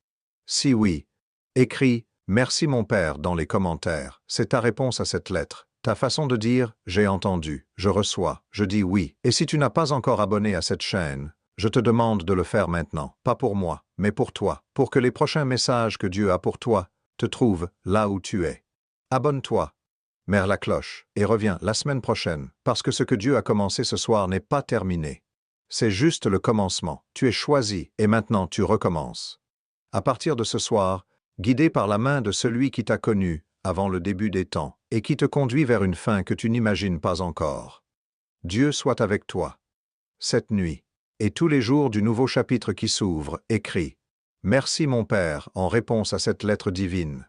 Si oui, écris « Merci mon Père » dans les commentaires. C'est ta réponse à cette lettre. Ta façon de dire « J'ai entendu, je reçois, je dis oui ». Et si tu n'as pas encore abonné à cette chaîne, je te demande de le faire maintenant. Pas pour moi, mais pour toi. Pour que les prochains messages que Dieu a pour toi te trouvent là où tu es. Abonne-toi, mets la cloche, et reviens la semaine prochaine, parce que ce que Dieu a commencé ce soir n'est pas terminé. C'est juste le commencement. Tu es choisi, et maintenant tu recommences. À partir de ce soir, guidé par la main de celui qui t'a connu avant le début des temps, et qui te conduit vers une fin que tu n'imagines pas encore. Dieu soit avec toi. Cette nuit, et tous les jours du nouveau chapitre qui s'ouvre, écris « Merci mon Père » en réponse à cette lettre divine.